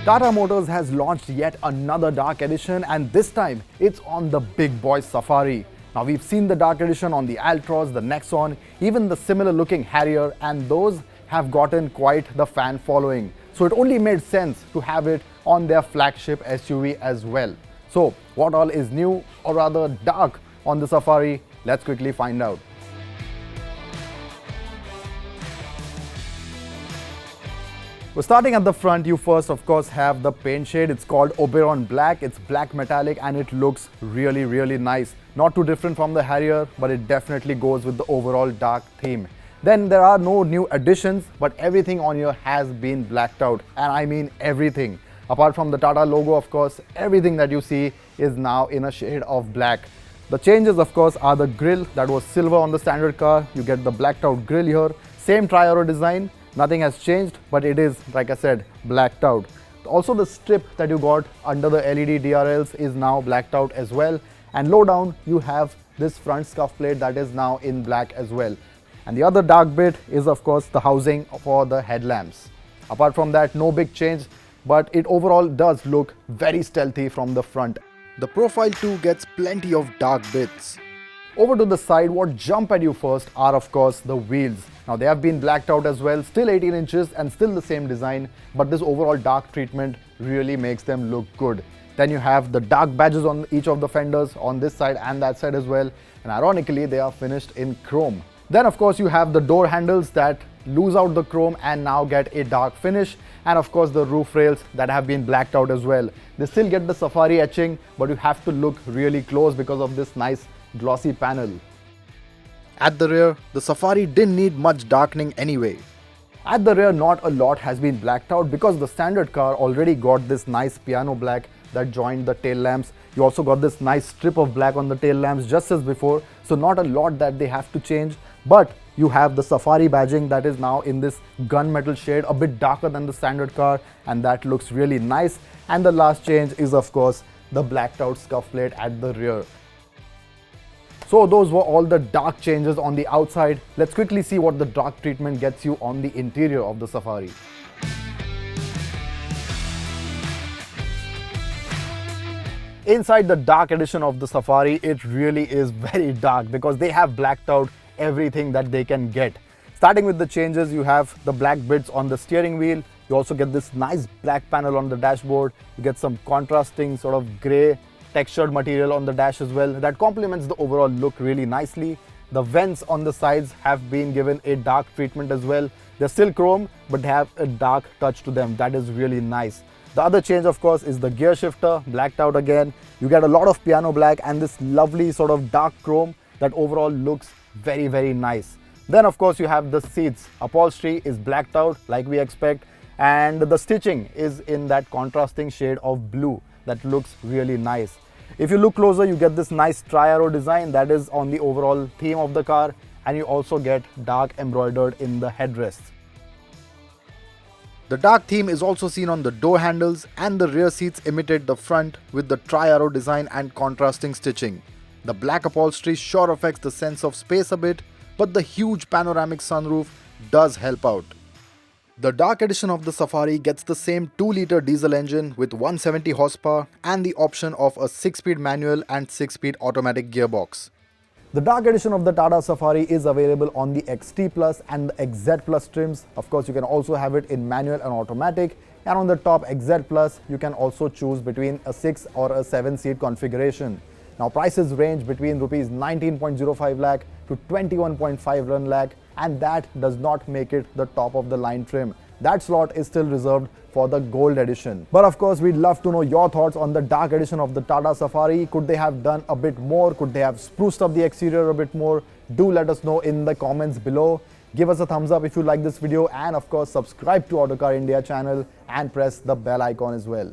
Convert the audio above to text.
Tata Motors has launched yet another dark edition, and this time it's on the big boy Safari. Now we've seen the dark edition on the Altroz, the Nexon, even the similar looking Harrier, and those have gotten quite the fan following. So it only made sense to have it on their flagship SUV as well. So what all is new, or rather dark, on the Safari? Let's quickly find out. Well, starting at the front, you first of course have the paint shade. It's called Oberon Black. It's black metallic and it looks really nice. Not too different from the Harrier, but it definitely goes with the overall dark theme. Then there are no new additions, but everything on here has been blacked out, and I mean everything. Apart from the Tata logo, of course, everything that you see is now in a shade of black. The changes, of course, are the grille that was silver on the standard car. You get the blacked out grille here. Same tri-arrow design. Nothing has changed, but it is, like I said, blacked out. Also, the strip that you got under the LED DRLs is now blacked out as well. And low down, you have this front scuff plate that is now in black as well. And the other dark bit is, of course, the housing for the headlamps. Apart from that, no big change, but it overall does look very stealthy from the front. The profile too gets plenty of dark bits. Over to the side, what jump at you first are, of course, the wheels. Now they have been blacked out as well, still 18 inches and still the same design, but this overall dark treatment really makes them look good. Then you have the dark badges on each of the fenders on this side and that side as well, and ironically they are finished in chrome. Then of course you have the door handles that lose out the chrome and now get a dark finish, and of course the roof rails that have been blacked out as well. They still get the Safari etching, but you have to look really close because of this nice glossy panel. At the rear, the Safari didn't need much darkening anyway. At the rear, not a lot has been blacked out because the standard car already got this nice piano black that joined the tail lamps. You also got this nice strip of black on the tail lamps just as before, so not a lot that they have to change. But you have the Safari badging that is now in this gunmetal shade, a bit darker than the standard car, and that looks really nice. And the last change is, of course, the blacked out scuff plate at the rear. So those were all the dark changes on the outside. Let's quickly see what the dark treatment gets you on the interior of the Safari. Inside the dark edition of the Safari, it really is very dark because they have blacked out everything that they can get. Starting with the changes, you have the black bits on the steering wheel. You also get this nice black panel on the dashboard. You get some contrasting sort of grey textured material on the dash as well. That complements the overall look really nicely. The vents on the sides have been given a dark treatment as well. They're still chrome, but they have a dark touch to them. That is really nice. The other change, of course, is the gear shifter, blacked out again. You get a lot of piano black and this lovely sort of dark chrome that overall looks very nice. Then, of course, you have the seats. Upholstery is blacked out like we expect, and the stitching is in that contrasting shade of blue that looks really nice. If you look closer, you get this nice tri-arrow design that is on the overall theme of the car, and you also get dark embroidered in the headrests. The dark theme is also seen on the door handles, and the rear seats imitate the front with the tri-arrow design and contrasting stitching. The black upholstery sure affects the sense of space a bit, but the huge panoramic sunroof does help out. The dark edition of the Safari gets the same 2-liter diesel engine with 170 horsepower and the option of a 6-speed manual and 6-speed automatic gearbox. The dark edition of the Tata Safari is available on the XT Plus and the XZ Plus trims. Of course, you can also have it in manual and automatic. And on the top XZ Plus, you can also choose between a 6 or a 7-seat configuration. Now, prices range between Rs 19.05 lakh to 21.51 lakh, and that does not make it the top of the line trim. That slot is still reserved for the gold edition. But of course, we'd love to know your thoughts on the dark edition of the Tata Safari. Could they have done a bit more? Could they have spruced up the exterior a bit more? Do let us know in the comments below. Give us a thumbs up if you like this video, and of course subscribe to Autocar India channel and press the bell icon as well.